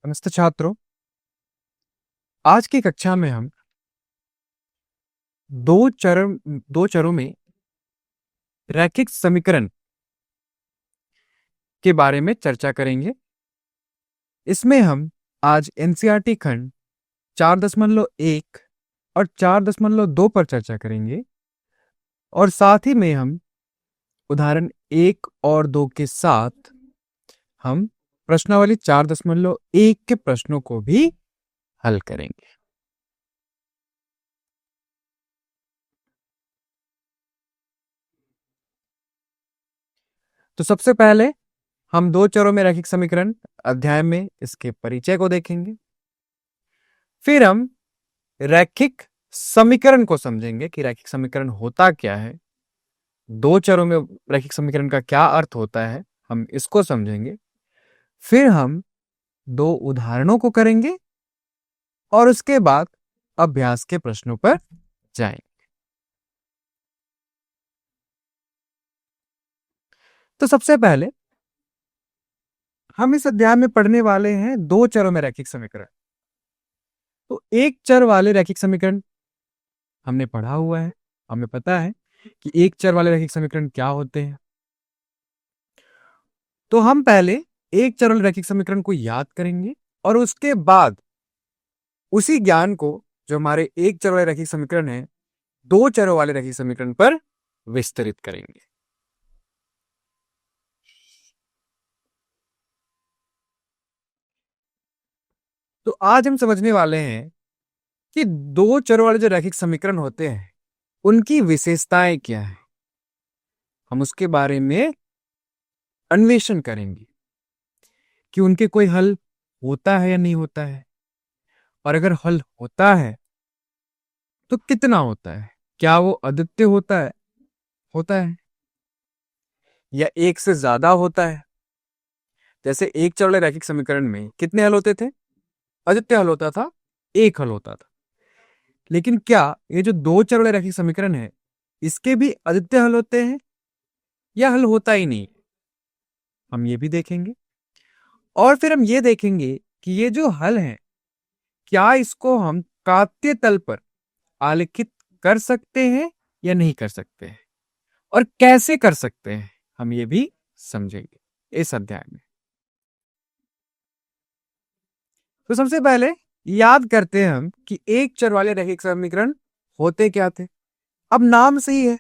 नमस्ते छात्रों। आज की कक्षा में हम दो चरों में रैखिक समीकरण के बारे में चर्चा करेंगे। इसमें हम आज एनसीईआरटी खंड 4.1 और 4.2 पर चर्चा करेंगे और साथ ही में हम उदाहरण 1 और 2 के साथ हम प्रश्नावली 4.1 के प्रश्नों को भी हल करेंगे। तो सबसे पहले हम दो चरों में रैखिक समीकरण अध्याय में इसके परिचय को देखेंगे। फिर हम रैखिक समीकरण को समझेंगे कि रैखिक समीकरण होता क्या है, दो चरों में रैखिक समीकरण का क्या अर्थ होता है, हम इसको समझेंगे। फिर हम दो उदाहरणों को करेंगे और उसके बाद अभ्यास के प्रश्नों पर जाएंगे। तो सबसे पहले हम इस अध्याय में पढ़ने वाले हैं दो चरों में रैखिक समीकरण। तो एक चर वाले रैखिक समीकरण हमने पढ़ा हुआ है, हमें पता है कि एक चर वाले रैखिक समीकरण क्या होते हैं। तो हम पहले एक चर वाले रैखिक समीकरण को याद करेंगे और उसके बाद उसी ज्ञान को, जो हमारे एक चर वाले रैखिक समीकरण है, दो चरों वाले रैखिक समीकरण पर विस्तरित करेंगे। तो आज हम समझने वाले हैं कि दो चरों वाले जो रैखिक समीकरण होते हैं उनकी विशेषताएं क्या है। हम उसके बारे में अन्वेषण करेंगे कि उनके कोई हल होता है या नहीं होता है, और अगर हल होता है तो कितना होता है, क्या वो अद्वितीय होता है या एक से ज्यादा होता है। जैसे एक चर वाले रैखिक समीकरण में कितने हल होते थे? अद्वितीय हल होता था, एक हल होता था। लेकिन क्या ये जो दो चर वाले रैखिक समीकरण है इसके भी अद्वितीय हल होते हैं या हल होता ही नहीं, हम ये भी देखेंगे। और फिर हम ये देखेंगे कि ये जो हल है क्या इसको हम कात्य तल पर आलेखित कर सकते हैं या नहीं कर सकते हैं, और कैसे कर सकते हैं, हम ये भी समझेंगे इस अध्याय में। तो सबसे पहले याद करते हैं हम कि एक चर वाले रैखिक समीकरण होते क्या थे। अब नाम से ही है,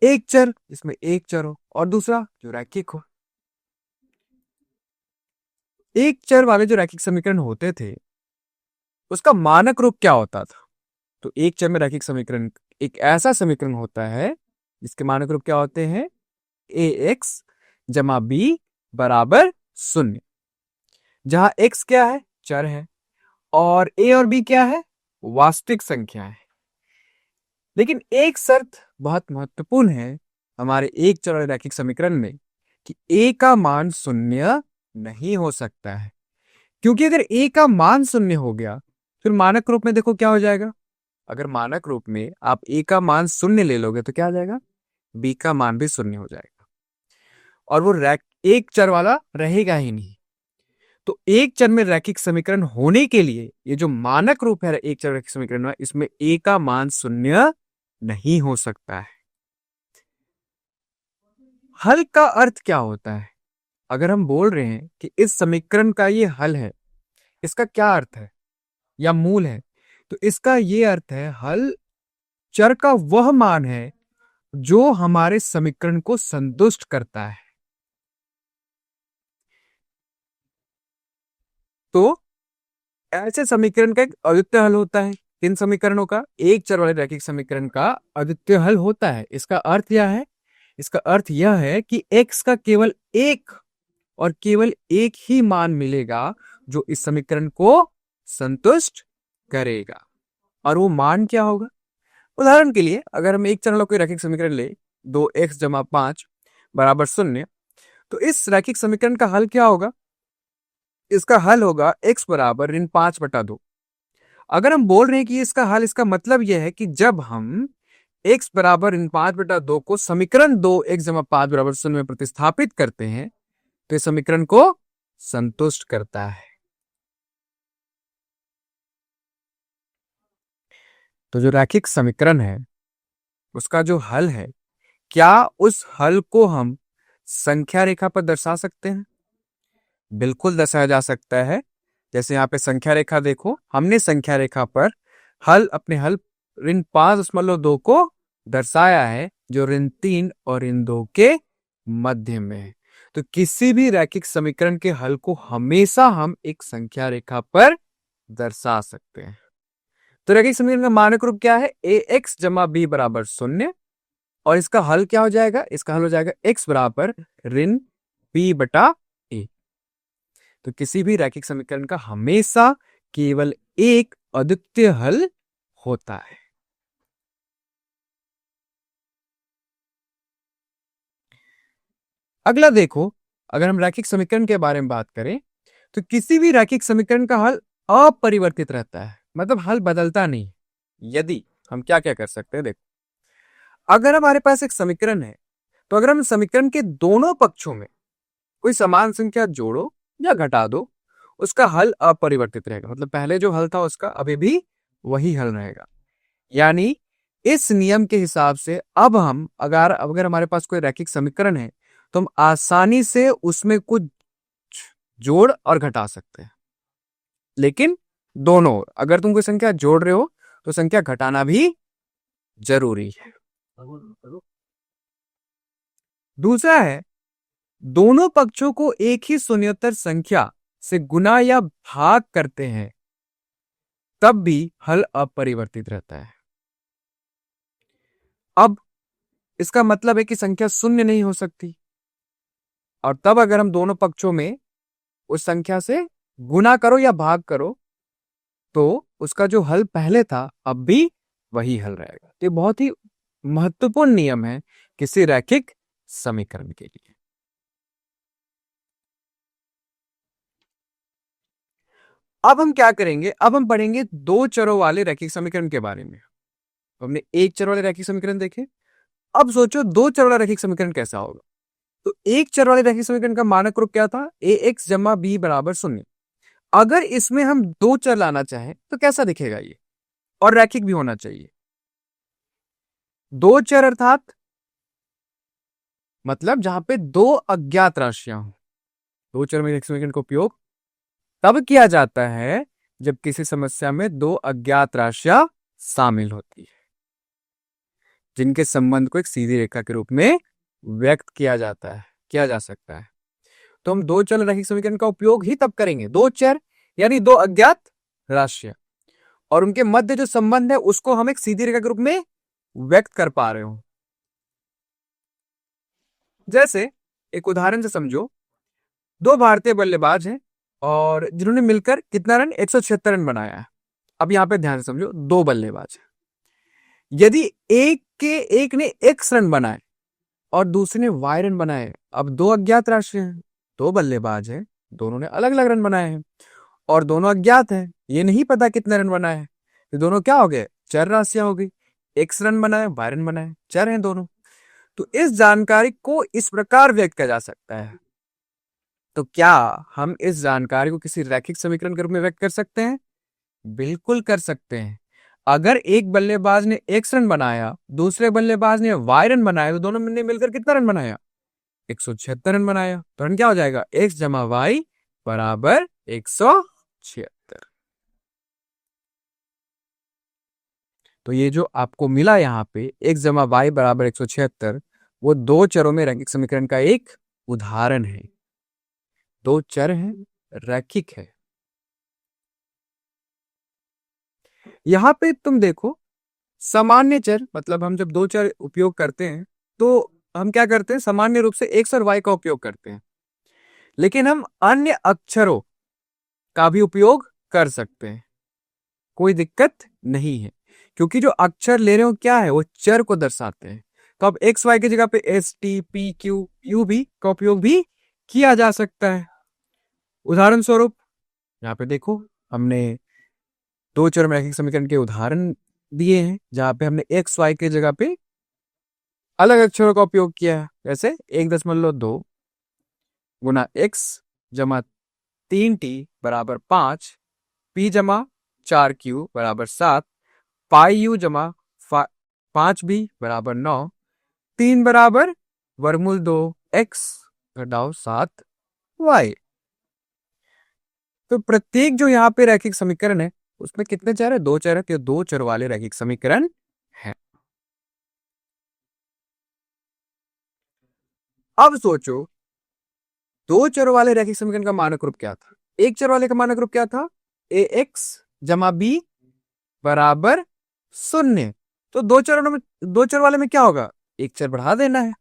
एक चर, इसमें एक चर हो और दूसरा जो रैखिक हो। एक चर वाले जो रैखिक समीकरण होते थे उसका मानक रूप क्या होता था? तो एक चर में रैखिक समीकरण एक ऐसा समीकरण होता है जिसके मानक रूप क्या होते हैं? ax जमा b बराबर 0, जहां x क्या है? चर है, और a और b क्या है? वास्तविक संख्या है। लेकिन एक शर्त बहुत महत्वपूर्ण है हमारे एक चर वाले रैखिक समीकरण में कि a का मान 0 नहीं हो सकता है, क्योंकि अगर a का मान 0 हो गया फिर मानक रूप में देखो क्या हो जाएगा। अगर मानक रूप में आप a का मान 0 ले लोगे तो क्या आ जाएगा? b का मान भी 0 हो जाएगा और वो एक चर वाला रहेगा ही नहीं। तो एक चर में रैखिक समीकरण होने के लिए ये जो मानक रूप है एक चर रैखिक समीकरण में, इसमें a का मान 0 नहीं हो सकता है। हल का अर्थ क्या होता है? अगर हम बोल रहे हैं कि इस समीकरण का ये हल है, इसका क्या अर्थ है या मूल है? तो इसका ये अर्थ है हल चर का वह मान है जो हमारे समीकरण को संतुष्ट करता है। तो ऐसे समीकरण का एक अद्वितीय हल होता है। किन समीकरणों का? एक चर वाले रैखिक समीकरण का अद्वितीय हल होता है। इसका अर्थ क्या है? इसका अर्थ यह है कि x का केवल एक और केवल एक ही मान मिलेगा जो इस समीकरण को संतुष्ट करेगा। और वो मान क्या होगा? उदाहरण के लिए अगर हम एक चर वाला कोई रैखिक समीकरण ले, 2x जमा 5 बराबर 0, तो इस रैखिक समीकरण का हल क्या होगा? इसका हल होगा x बराबर ऋण 5/2। अगर हम बोल रहे हैं कि इसका हल, इसका मतलब यह है कि जब हम x बराबर ऋण 5/2 को समीकरण 2x जमा 5 बराबर 0 में प्रतिस्थापित करते हैं तो इस समीकरण को संतुष्ट करता है। तो जो रैखिक समीकरण है उसका जो हल है, क्या उस हल को हम संख्या रेखा पर दर्शा सकते हैं? बिल्कुल दर्शाया जा सकता है। जैसे यहाँ पे संख्या रेखा देखो, हमने संख्या रेखा पर अपने हल ऋण 5.2 को दर्शाया है, जो ऋण 3 और ऋण 2 के मध्य में है। तो किसी भी रैखिक समीकरण के हल को हमेशा हम एक संख्या रेखा पर दर्शा सकते हैं। तो रैखिक समीकरण का मानक रूप क्या है? ए एक्स जमा बी बराबर 0। और इसका हल क्या हो जाएगा? इसका हल हो जाएगा x बराबर ऋण b बटा a। तो किसी भी रैखिक समीकरण का हमेशा केवल एक अद्वितीय हल होता है। अगला देखो, अगर हम रैखिक समीकरण के बारे में बात करें तो किसी भी रैखिक समीकरण का हल अपरिवर्तित रहता है, मतलब हल बदलता नहीं। यदि हम क्या क्या कर सकते हैं, देखो, अगर हमारे पास एक समीकरण है तो अगर हम समीकरण के दोनों पक्षों में कोई समान संख्या जोड़ो या घटा दो, उसका हल अपरिवर्तित रहेगा। मतलब पहले जो हल था उसका अभी भी वही हल रहेगा। यानी इस नियम के हिसाब से अब हम अगर हमारे पास कोई रैखिक समीकरण है तो हम आसानी से उसमें कुछ जोड़ और घटा सकते हैं। लेकिन दोनों ओर, अगर तुम कोई संख्या जोड़ रहे हो तो संख्या घटाना भी जरूरी है। दूसरा है, दोनों पक्षों को एक ही शून्येतर संख्या से गुना या भाग करते हैं तब भी हल अपरिवर्तित रहता है। अब इसका मतलब है कि संख्या शून्य नहीं हो सकती, और तब अगर हम दोनों पक्षों में उस संख्या से गुना करो या भाग करो तो उसका जो हल पहले था अब भी वही हल रहेगा। ये बहुत ही महत्वपूर्ण नियम है किसी रैखिक समीकरण के लिए। अब हम क्या करेंगे? अब हम पढ़ेंगे दो चरों वाले रैखिक समीकरण के बारे में। हमने एक चर वाले रैखिक समीकरण देखे, अब सोचो दो चर वाला रैखिक समीकरण कैसा होगा। तो एक चर वाले रैखिक समीकरण का मानक रूप क्या था? ए एक्स जमा बी बराबर 0। अगर इसमें हम दो चर लाना चाहें तो कैसा दिखेगा ये? और रैखिक भी होना चाहिए। दो चर अर्थात मतलब जहां पे दो अज्ञात राशियां हो। दो चर में रैखिक समीकरण का उपयोग तब किया जाता है जब किसी समस्या में दो अज्ञात राशियां शामिल होती है, जिनके संबंध को एक सीधी रेखा के रूप में व्यक्त किया जा सकता है। तो हम दो चर रैखिक समीकरण का उपयोग ही तब करेंगे, दो चर यानी दो अज्ञात राशियां और उनके मध्य जो संबंध है उसको हम एक सीधी रेखा के रूप में व्यक्त कर पा रहे हो। जैसे एक उदाहरण से समझो, दो भारतीय बल्लेबाज हैं और जिन्होंने मिलकर कितना रन 176 रन बनाया है। अब यहां पे ध्यान से समझो, दो बल्लेबाज हैं। यदि एक ने x रन बनाए और दूसरे ने y रन बनाए, अब दो अज्ञात राशि हैं, दो बल्लेबाज हैं, दोनों ने अलग अलग रन बनाए हैं और दोनों अज्ञात हैं, ये नहीं पता कितने रन बनाए हैं। ये दोनों क्या हो गए? चर राशियां हो गई। x रन बनाए, y रन बनाए, चर हैं दोनों। तो इस जानकारी को इस प्रकार व्यक्त किया जा सकता है। तो क्या हम इस जानकारी को किसी रैखिक समीकरण के रूप में व्यक्त कर सकते हैं? बिल्कुल कर सकते हैं। अगर एक बल्लेबाज ने x रन बनाया, दूसरे बल्लेबाज ने y रन बनाया, तो दोनों ने मिलकर कितना रन बनाया? 176 रन बनाया। तो रन क्या हो जाएगा? x जमा वाई बराबर 176। तो ये जो आपको मिला यहाँ पे x जमा वाई बराबर 176, वो दो चरों में रैखिक समीकरण का एक उदाहरण है। दो चर हैं, रैखिक है। यहां पे तुम देखो, सामान्य चर मतलब हम जब दो चर उपयोग करते हैं तो हम क्या करते हैं? सामान्य रूप से x और y का उपयोग करते हैं, लेकिन हम अन्य अक्षरों का भी उपयोग कर सकते हैं, कोई दिक्कत नहीं है, क्योंकि जो अक्षर ले रहे हो क्या है? वो चर को दर्शाते हैं। तो अब एक्स वाई की जगह पे S T P Q U भी का उपयोग भी किया जा सकता है। उदाहरण स्वरूप यहाँ पे देखो, हमने दो चर रैखिक समीकरण के उदाहरण दिए हैं जहां पे हमने एक्स वाई की जगह पे अलग अक्षरों का उपयोग किया है। जैसे 1.2 गुना एक्स जमा 3t बराबर 5, पी जमा 4q बराबर 7, पाई यू जमा 5b बराबर 9, 3 बराबर वर्गमूल 2x घटाओ 7y। तो प्रत्येक जो यहाँ पे रैखिक समीकरण है उसमें कितने चर है? 2 चर है, तो 2 चर वाले रैखिक समीकरण है। अब सोचो 2 चर वाले रैखिक समीकरण का मानक रूप क्या था? एक चर वाले का मानक रूप क्या था? ax जमा b बराबर 0। तो 2 चर वाले में क्या होगा? एक चर बढ़ा देना है,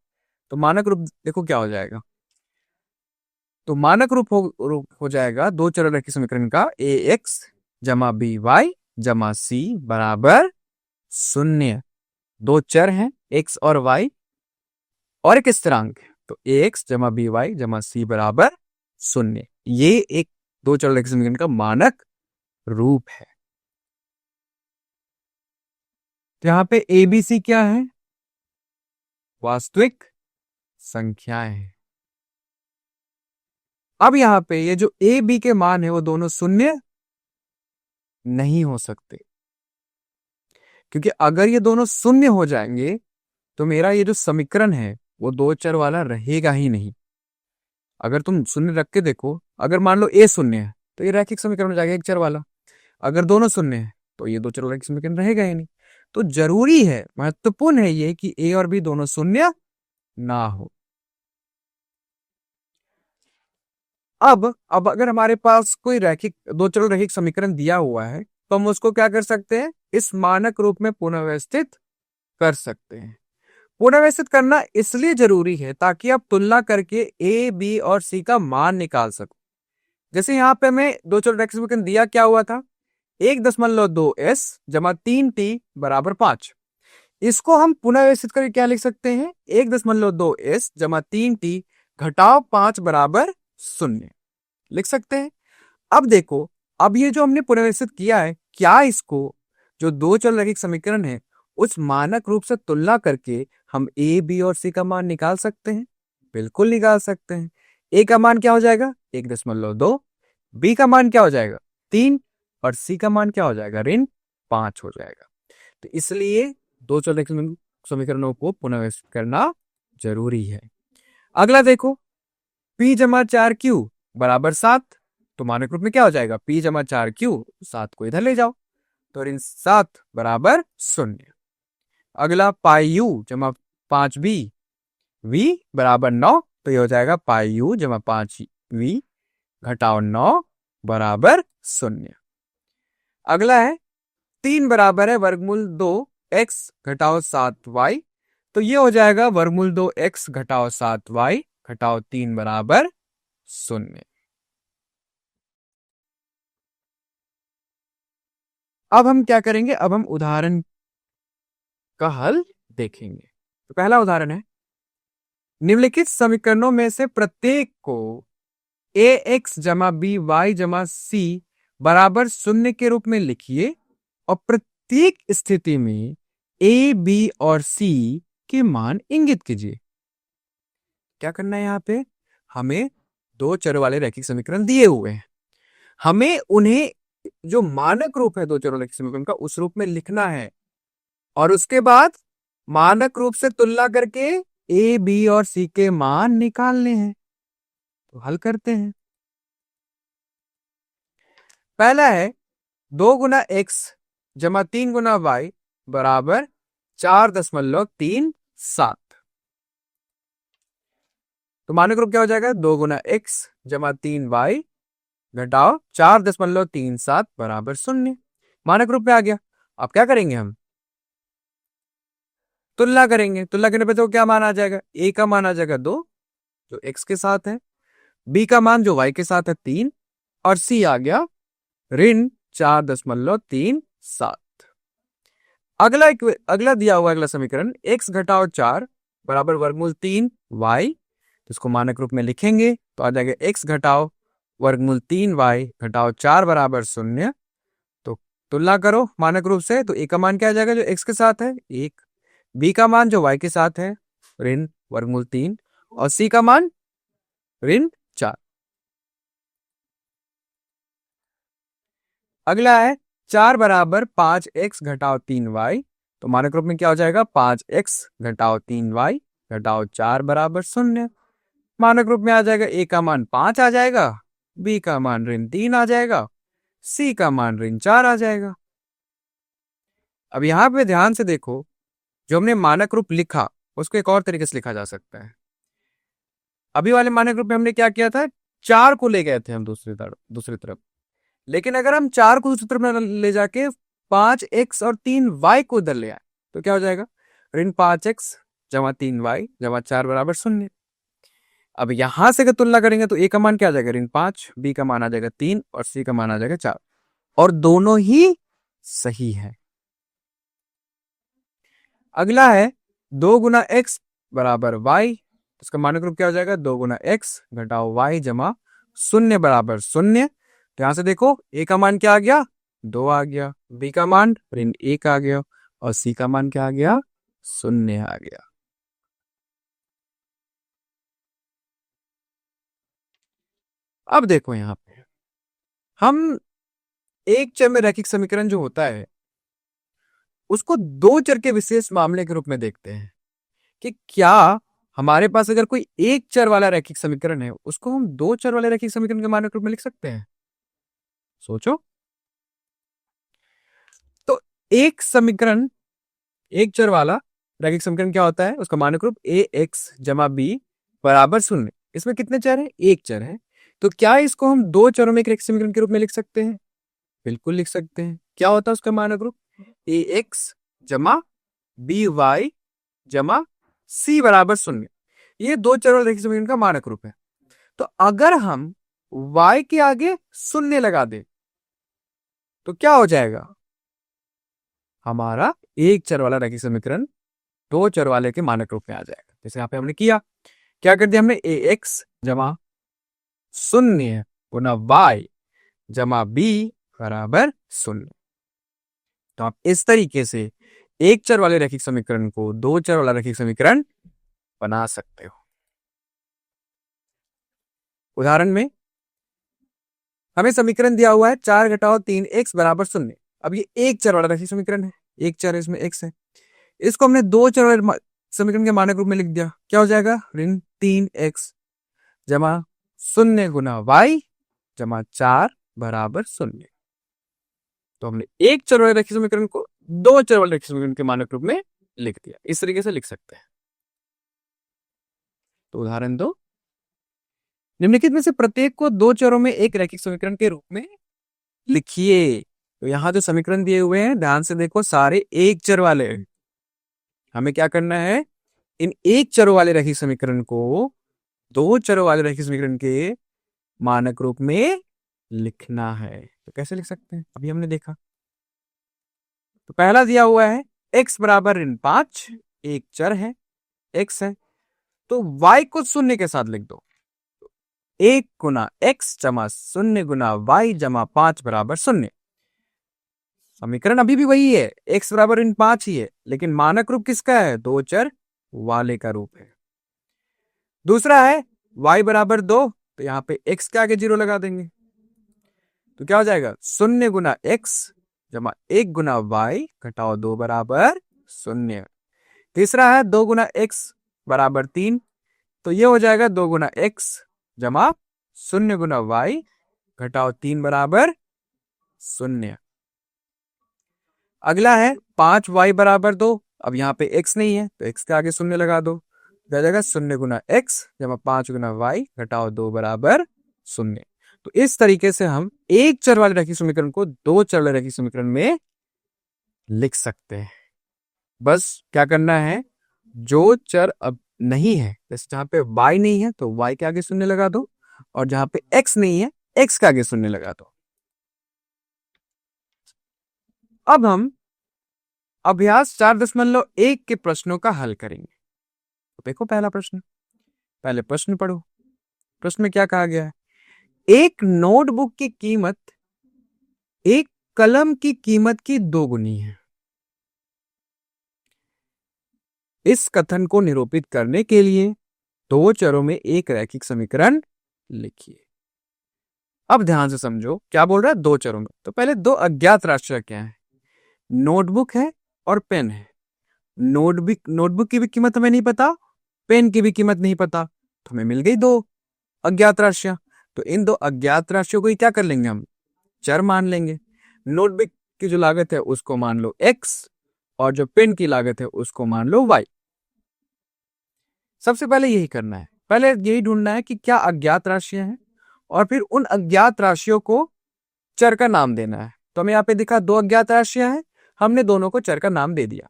तो मानक रूप देखो क्या हो जाएगा। तो मानक रूप हो जाएगा 2 चर रैखिक समीकरण का ax जमा by जमा c बराबर 0। 2 चर हैं x और y और एक स्थिरांक है, तो ax जमा by जमा c बराबर 0। ये एक 2 चर रैखिक समीकरण का मानक रूप है। तो यहाँ पे ए बी सी क्या है? वास्तविक संख्याएं हैं। अब यहाँ पे ये जो ए बी के मान है वो दोनों शून्य नहीं हो सकते, क्योंकि अगर ये दोनों शून्य हो जाएंगे तो मेरा ये जो समीकरण है वो 2 चर वाला रहेगा ही नहीं। अगर तुम शून्य रख के देखो, अगर मान लो ए शून्य है तो ये रैखिक समीकरण हो जाएगा एक चर वाला। अगर दोनों शून्य है तो ये 2 चर वाला रैखिक समीकरण रहेगा ही नहीं। तो जरूरी है, महत्वपूर्ण है ये कि ए और बी दोनों शून्य ना हो। अब अगर हमारे पास कोई रैखिक 2 चर रैखिक समीकरण दिया हुआ है तो हम उसको क्या कर सकते हैं? इस मानक रूप में पुनर्व्यवस्थित कर सकते हैं। पुनर्व्यवस्थित करना इसलिए जरूरी है ताकि आप तुलना करके ए बी और सी का मान निकाल सको। जैसे यहाँ पे हमें 2 चर रैखिक समीकरण दिया क्या हुआ था? 1.2s जमा 3t बराबर 5। इसको हम पुनर्व्यवस्थित करके क्या लिख सकते हैं? 1.2s जमा 3t घटाओ 5 बराबर 0 लिख सकते हैं। अब देखो, अब ये जो हमने पुनर्व्यवस्थित किया है, क्या इसको जो 2 चर रैखिक समीकरण है उस मानक रूप से तुलना करके हम ए बी और सी का मान निकाल सकते हैं? बिल्कुल निकाल सकते हैं। ए का मान क्या हो जाएगा? 1.2, बी का मान क्या हो जाएगा? 3 और सी का मान क्या हो जाएगा? ऋण 5 हो जाएगा। तो इसलिए 2 चर रैखिक समीकरणों को पुनर्व्यवस्थित करना जरूरी है। अगला देखो, p जमा 4q बराबर 7। तो मानक रूप में क्या हो जाएगा? p जमा 4q, 7 को इधर ले जाओ तो ऋण 7 बराबर 0। अगला पाई यू जमा 5b v बराबर 9। तो ये हो जाएगा पाई यू जमा 5v घटाओ 9 बराबर 0। अगला है 3 बराबर है वर्गमूल 2x घटाओ 7y। तो ये हो जाएगा वर्गमूल 2x घटाओ 7y घटाओ 3 बराबर 0। अब हम क्या करेंगे? अब हम उदाहरण का हल देखेंगे। तो पहला उदाहरण है, निम्नलिखित समीकरणों में से प्रत्येक को ax जमा बी वाई जमा सी बराबर 0 के रूप में लिखिए और प्रत्येक स्थिति में a b और c के मान इंगित कीजिए। क्या करना है? यहाँ पे हमें 2 चर वाले रैखिक समीकरण दिए हुए हैं, हमें उन्हें जो मानक रूप है 2 चर वाले रैखिक समीकरण का उस रूप में लिखना है और उसके बाद मानक रूप से तुलना करके ए बी और सी के मान निकालने हैं। तो हल करते हैं। पहला है 2 गुना एक्स जमा 3 गुना वाई बराबर 4.37। तो मानक रूप क्या हो जाएगा? 2 गुना एक्स जमा 3y घटाओ 4.37 बराबर 0। मानक रूप पे आ गया। अब क्या करेंगे? हम तुलना करेंगे। तुलना करने पे तो क्या मान आ जाएगा? a का मान आ जाएगा 2 जो x के साथ है, b का मान जो y के साथ है 3 और c आ गया ऋण 4.37। अगला दिया हुआ अगला समीकरण x घटाओ 4 बराबर वर्गमूल 3y। तो इसको मानक रूप में लिखेंगे तो आ जाएगा x घटाओ वर्गमूल 3y घटाओ 4 बराबर 0। तो तुलना करो मानक रूप से, तो a का मान क्या आ जाएगा जो x के साथ है 1, b का मान जो y के साथ है ऋण वर्गमूल 3 और c का मान ऋण 4। अगला है 4 बराबर 5x घटाओ 3y, तो मानक रूप में क्या हो जाएगा 5x घटाओ 3y घटाओ 4 बराबर 0। मानक रूप में आ जाएगा a का मान 5 आ जाएगा, b का मान ऋण 3 आ जाएगा, c का मान ऋण 4 आ जाएगा। अब यहां पे ध्यान से देखो, जो हमने मानक रूप लिखा उसको एक और तरीके से लिखा जा सकता है। अभी वाले मानक रूप में हमने क्या किया था, 4 को ले गए थे हम दूसरी तरफ, लेकिन अगर हम 4 को दूसरी तरफ ले जाके 5x और 3y को उधर ले आए तो क्या हो जाएगा, ऋण 5x जमा 3y जमा 4 बराबर 0। अब यहां से अगर तुलना करेंगे तो a का मान क्या आ जाएगा ऋण 5, b का मान आ जाएगा 3 और c का मान आ जाएगा 4, और दोनों ही सही है। अगला है 2 गुना x बराबर y, इसका मानक रूप क्या हो जाएगा 2 गुना x घटाओ y जमा 0 बराबर 0। तो यहां से देखो a का मान क्या आ गया 2 आ गया, b का मान ऋण 1 आ गया और c का मान क्या आ गया 0 आ गया। अब देखो यहां पे हम एक चर में रैखिक समीकरण जो होता है उसको दो चर के विशेष मामले के रूप में देखते हैं कि क्या हमारे पास अगर कोई एक चर वाला रैखिक समीकरण है उसको हम दो चर वाले रैखिक समीकरण के मानक रूप में लिख सकते हैं। सोचो, तो एक समीकरण, एक चर वाला रैखिक समीकरण क्या होता है, उसका मानक रूप ए एक्स जमा बी बराबर 0। इसमें कितने चर है, एक चर है, तो क्या इसको हम दो चरों में एक रैखिक समीकरण के रूप में लिख सकते हैं, बिल्कुल लिख सकते हैं। क्या होता है उसका मानक रूप ए एक्स जमा बी वाई जमा सी बराबर 0। ये दो चर वाले रैखिक समीकरण का मानक रूप है। तो अगर हम y के आगे 0 लगा दे तो क्या हो जाएगा, हमारा एक चर वाला रैखिक समीकरण दो चर वाले के मानक रूप में आ जाएगा। जैसे यहां पे हमने किया, क्या कर दिया हमने ए एक्स जमा 0 गुना y जमा b बराबर 0। तो आप इस तरीके से एक चर वाले रैखिक समीकरण को दो चर वाला रैखिक समीकरण बना सकते हो। उदाहरण में हमें समीकरण दिया हुआ है 4 घटाओ 3x बराबर 0। अब ये एक चर वाला रैखिक समीकरण है, एक चर है इसमें x है, इसको हमने दो चर वाले समीकरण के मानक रूप में लिख दिया। क्या हो जाएगा ऋण 3x जमा 0 गुना y जमा 4 बराबर 0। तो हमने एक चर वाले रैखिक समीकरण को दो चर वाले रैखिक समीकरण के मानक रूप में लिख दिया। इस तरीके से लिख सकते हैं। तो उदाहरण दो, निम्नलिखित में से प्रत्येक को दो चरों में एक रैखिक समीकरण के रूप में लिखिए। तो यहां जो समीकरण दिए हुए हैं ध्यान से देखो, सारे एक चर वाले हैं। हमें क्या करना है, इन एक चरों वाले रैखिक समीकरण को दो चरों वाले रैखिक समीकरण के मानक रूप में लिखना है। तो कैसे लिख सकते हैं, अभी हमने देखा। तो पहला दिया हुआ है x बराबर ऋण 5, एक चर है x है, तो y को 0 के साथ लिख दो। 1 गुना x जमा 0 गुना y जमा 5 बराबर 0। समीकरण अभी भी वही है, x बराबर ऋण 5 ही है, लेकिन मानक रूप किसका है, दो चर वाले का रूप है। दूसरा है y बराबर 2, तो यहां पे x के आगे 0 लगा देंगे, तो क्या हो जाएगा 0 गुना x जमा 1 गुना y घटाओ 2 बराबर 0। तीसरा है 2 गुना x बराबर 3, तो ये हो जाएगा 2 गुना x जमा 0 गुना y घटाओ 3 बराबर 0। अगला है 5y बराबर 2। अब यहाँ पे x नहीं है तो x के आगे 0 लगा दो, क्या जाएगा 0 गुना x जमा 5 गुना y घटाओ 2 बराबर 0। तो इस तरीके से हम एक चर वाले रैखिक समीकरण को दो चर वाले रैखिक समीकरण में लिख सकते हैं। बस क्या करना है, जो चर अब नहीं है, जैसे जहां पे y नहीं है तो y के आगे 0 लगा दो, और जहां पे x नहीं है x के आगे 0 लगा दो। अब हम अभ्यास 4.1 के प्रश्नों का हल करेंगे। तो देखो पहला प्रश्न, पहले प्रश्न पढ़ो। प्रश्न में क्या कहा गया है, एक नोटबुक की कीमत एक कलम की कीमत की दोगुनी है। इस कथन को निरूपित करने के लिए दो चरों में एक रैखिक समीकरण लिखिए। अब ध्यान से समझो क्या बोल रहा है, दो चरों में। तो पहले दो अज्ञात राशियां क्या है, नोटबुक है और पेन है। नोटबुक की भी कीमत हमें नहीं पता, पेन की भी कीमत नहीं पता, तो हमें मिल गई दो अज्ञात राशियां। तो इन दो अज्ञात राशियों को ही क्या कर लेंगे हम, चर मान लेंगे। नोटबुक की जो लागत है उसको मान लो x, और जो पेन की लागत है उसको मान लो y। सबसे पहले यही करना है, पहले यही ढूंढना है कि क्या अज्ञात राशियां हैं, और फिर उन अज्ञात राशियों को चर का नाम देना है। तो हमें यहाँ पे दिखा दो अज्ञात राशियां हैं, हमने दोनों को चर का नाम दे दिया।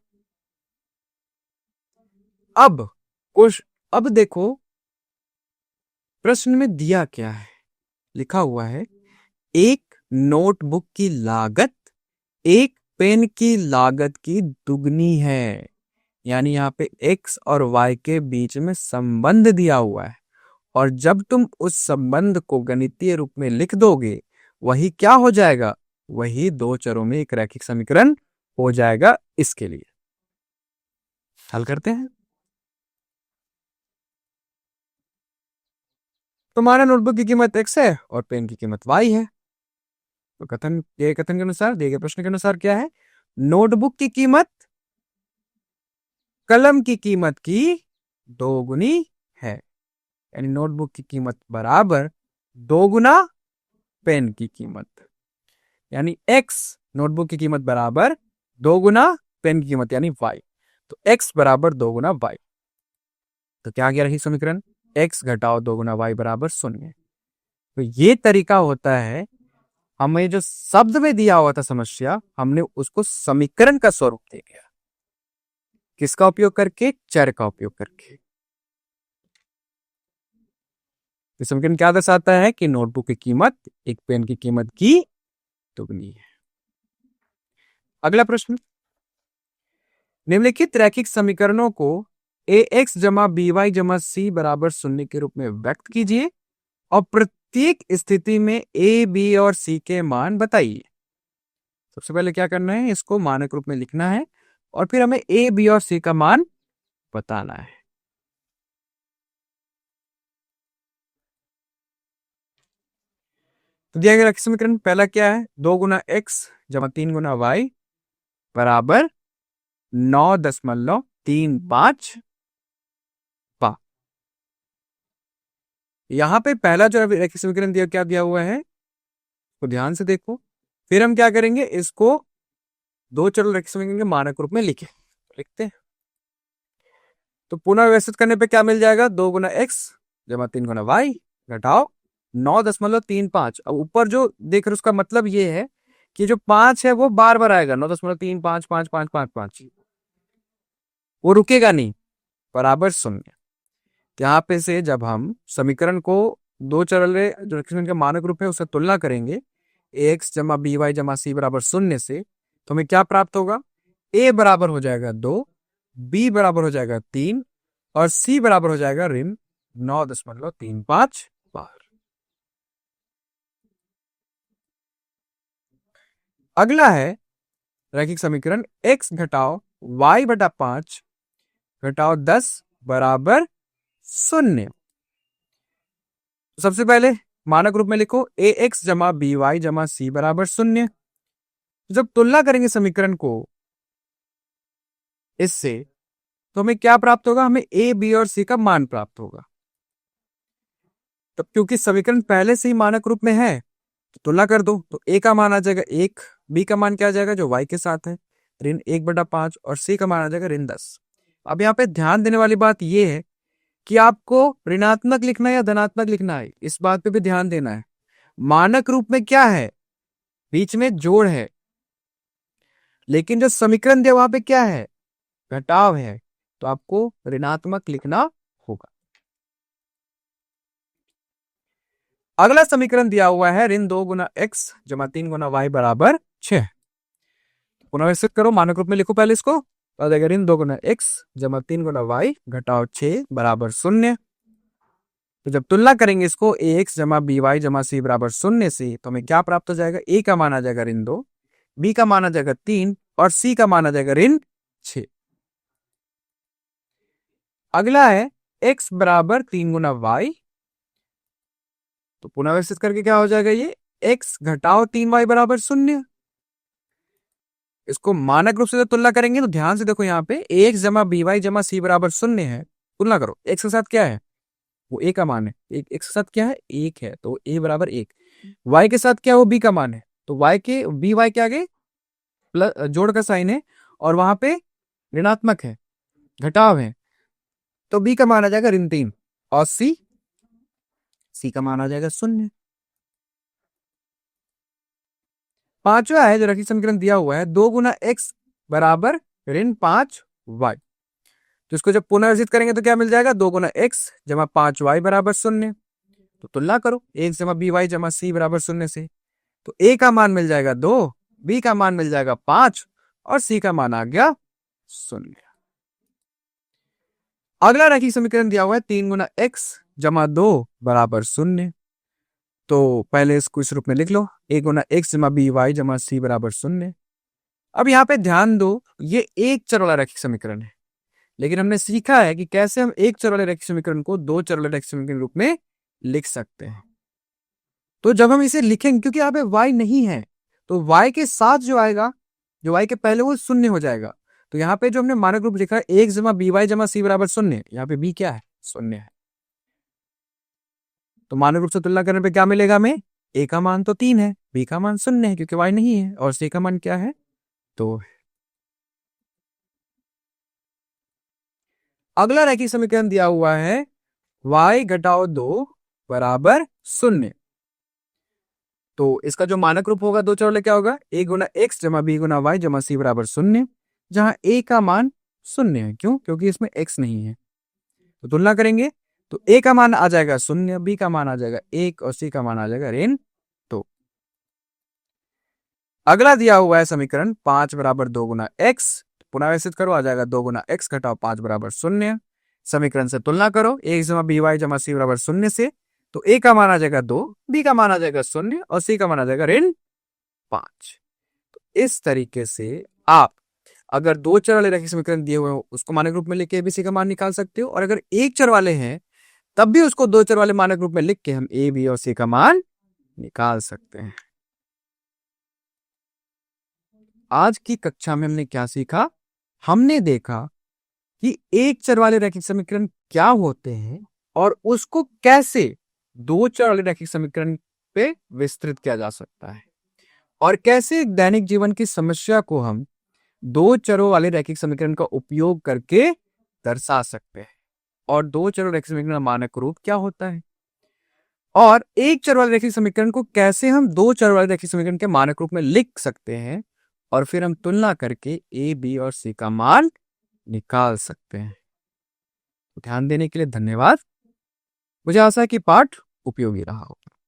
अब कुछ, अब देखो प्रश्न में दिया क्या है, लिखा हुआ है एक नोटबुक की लागत एक पेन की लागत की दुगनी है। यानी यहाँ पे x और y के बीच में संबंध दिया हुआ है, और जब तुम उस संबंध को गणितीय रूप में लिख दोगे वही क्या हो जाएगा, वही दो चरों में एक रैखिक समीकरण हो जाएगा। इसके लिए हल करते हैं। तुम्हारा नोटबुक की कीमत x है और पेन की कीमत y है। तो कथन के अनुसार, दिए गए प्रश्न के अनुसार क्या है, नोटबुक की कीमत कलम की कीमत की दोगुनी है। यानी नोटबुक की कीमत बराबर दो गुना पेन की कीमत, यानी x नोटबुक की कीमत बराबर दो गुना पेन की कीमत यानी y। तो x बराबर दो गुना y। तो क्या गया रही समीकरण, x घटाओ दो गुना y बराबर 0। तो ये तरीका होता है, हमें जो शब्द में दिया हुआ था समस्या, हमने उसको समीकरण का स्वरूप दे दिया। किसका उपयोग करके, चर का उपयोग करके। तो समीकरण क्या दर्शाता है कि नोटबुक की कीमत एक पेन की कीमत की दुगनी है। अगला प्रश्न, निम्नलिखित रैखिक समीकरणों को ax जमा by जमा c बराबर 0 के रूप में व्यक्त कीजिए और प्रत्येक स्थिति में a, b और c के मान बताइए। सबसे पहले क्या करना है, इसको मानक रूप में लिखना है और फिर हमें a, b और c का मान बताना है। तो दिया गया रैखिक समीकरण पहला क्या है, 2 गुना x जमा 3 गुना y बराबर 9.35 पा। यहां पे पहला जो रैखिक समीकरण दिया, क्या दिया हुआ है तो ध्यान से देखो। फिर हम क्या करेंगे, इसको दो चर रैखिक समीकरण के मानक रूप में लिखते हैं। तो पुनः व्यवस्थित करने पे क्या मिल जाएगा, 2 गुना x जमा 3 गुना y घटाओ 9.35। अब ऊपर जो देख रहे उसका मतलब ये है कि जो 5 है वो बार बार आएगा, 9.35 5 5 5 5, वो रुकेगा नहीं, बराबर 0। यहाँ पे से जब हम समीकरण को दो चर जो रैखिक समीकरण का मानक रूप है उससे तुलना करेंगे ax जमा by जमा c बराबर 0 से, तो हमें क्या प्राप्त होगा, a बराबर हो जाएगा 2, b बराबर हो जाएगा 3 और c बराबर हो जाएगा ऋण 9.35 बार। अगला है रैखिक समीकरण x घटाओ y बटा 5 घटाओ 10 बराबर 0। सबसे पहले मानक रूप में लिखो ax जमा by जमा c बराबर 0। जब तुलना करेंगे समीकरण को इससे, तो हमें क्या प्राप्त होगा, हमें a, b और c का मान प्राप्त होगा। तब क्योंकि समीकरण पहले से ही मानक रूप में है तो तुलना कर दो, तो a का मान आ जाएगा 1, b का मान क्या आ जाएगा जो y के साथ है ऋण 1/5 और c का मान आ जाएगा ऋण 10। अब यहाँ पे ध्यान देने वाली बात यह है कि आपको ऋणात्मक लिखना है या धनात्मक लिखना है, इस बात पे भी ध्यान देना है। मानक रूप में क्या है, बीच में जोड़ है, लेकिन जो समीकरण दिया वहां पे क्या है, घटाव है, तो आपको ऋणात्मक लिखना होगा। अगला समीकरण दिया हुआ है ऋण 2 गुना x जमा 3 गुना y बराबर 6। पुनर्व्यवस्थित करो, मानक रूप में लिखो पहले इसको, तो देगा ऋण 2 गुना x जमा 3 गुना y घटाओ 6 बराबर 0। तो जब तुलना करेंगे इसको ax जमा by जमा c बराबर 0 से, तो हमें क्या प्राप्त हो जाएगा, a का मान आ जाएगा ऋण 2, b का मान आ जाएगा 3 और c का मान आ जाएगा ऋण 6। अगला है x बराबर 3 गुना y तो पुनर्व्यवस्थित करके क्या हो जाएगा, ये x घटाओ 3y बराबर 0। इसको मानक रूप से तुलना करेंगे तो ध्यान से देखो, यहाँ पे x जमा बी वाई जमा सी बराबर 0 है। तुलना करो, x के साथ क्या है, वो a का मान है, एक x के साथ क्या है, 1 है, तो a बराबर 1। y के साथ क्या है, वो b का मान है, तो y के बी वाई के आगे प्लस जोड़ का साइन है और वहां पे ऋणात्मक है, घटाव है, तो b का मान आ जाएगा ऋण 3 और c का मान आ जाएगा 0। पांचवा है जो रैखिक समीकरण दिया हुआ है, 2 गुना x बराबर ऋण 5y। तो इसको जब पुनर्जित करेंगे तो क्या मिल जाएगा, 2 गुना x जमा 5y बराबर 0। तो तुलना करो, x जमा बी वाई जमा सी बराबर 0 से, तो a का मान मिल जाएगा 2, b का मान मिल जाएगा 5 और c का मान आ गया 0। अगला रैखिक समीकरण दिया हुआ है 3 गुना x जमा 2 बराबर 0। तो पहले इसको इस रूप में लिख लो, a गुना x जमा बी वाई जमा सी बराबर 0। अब यहाँ पे ध्यान दो, ये एक चर वाला रैखिक समीकरण है, लेकिन हमने सीखा है कि कैसे हम एक चर वाले रैखिक समीकरण को दो चर वाले रैखिक समीकरण के रूप में लिख सकते हैं। तो जब हम इसे लिखेंगे, क्योंकि यहाँ पे y नहीं है, तो y के साथ जो आएगा, जो y के पहले वो 0 हो जाएगा। तो यहाँ पे जो हमने मानक रूप लिखा है 1 जमा बी वाई जमा सी बराबर 0, यहाँ पे b क्या है, 0 है। तो मानक रूप से तुलना करने पे क्या मिलेगा हमें, a का मान तो 3 है, b का मान 0 है क्योंकि y नहीं है, और c का मान क्या है, 2 है। अगला रैखिक समीकरण दिया हुआ है y घटाओ 2 बराबर 0। तो इसका जो मानक रूप होगा दो चर वाले क्या होगा, a गुना x जमा बी गुना वाई जमा सी बराबर 0, जहां a का मान 0 है। क्यों, क्योंकि इसमें x नहीं है। तो तुलना करेंगे तो a का मान आ जाएगा 0, b का मान आ जाएगा 1 और c का मान आ जाएगा ऋण 2। अगला दिया हुआ है समीकरण 5 बराबर 2 गुना x। पुनर्व्यवस्थित करो, आ जाएगा 2 गुना x घटाओ 5 बराबर 0। समीकरण से तुलना करो, a जमा बी वाई जमा सी बराबर 0 से, तो a का मान आ जाएगा 2, b का मान आ जाएगा 0 और c का मान आ जाएगा ऋण 5। तो इस तरीके से आप अगर दो चर वाले रैखिक समीकरण दिए हुए हो उसको मानक रूप में लिख के एबीसी का मान निकाल सकते हो, और अगर एक चर वाले हैं तब भी उसको दो चर वाले मानक रूप में लिख के हम ए बी और सी का मान निकाल सकते हैं। आज की कक्षा में हमने क्या सीखा, हमने देखा कि एक चर वाले रैखिक समीकरण क्या होते हैं और उसको कैसे दो चर वाले रैखिक समीकरण पे विस्तृत किया जा सकता है, और कैसे दैनिक जीवन की समस्या को हम दो चरों वाले रैखिक समीकरण का उपयोग करके दर्शा सकते हैं, और दो चरों रैखिक समीकरण का मानक रूप क्या होता है, और एक चर वाले रैखिक समीकरण को कैसे हम दो चर वाले रैखिक समीकरण के मानक रूप में लिख सकते हैं, और फिर हम तुलना करके ए बी और सी का मान निकाल सकते हैं। ध्यान देने के लिए धन्यवाद। मुझे आशा है कि पाठ उपयोगी रहा हो।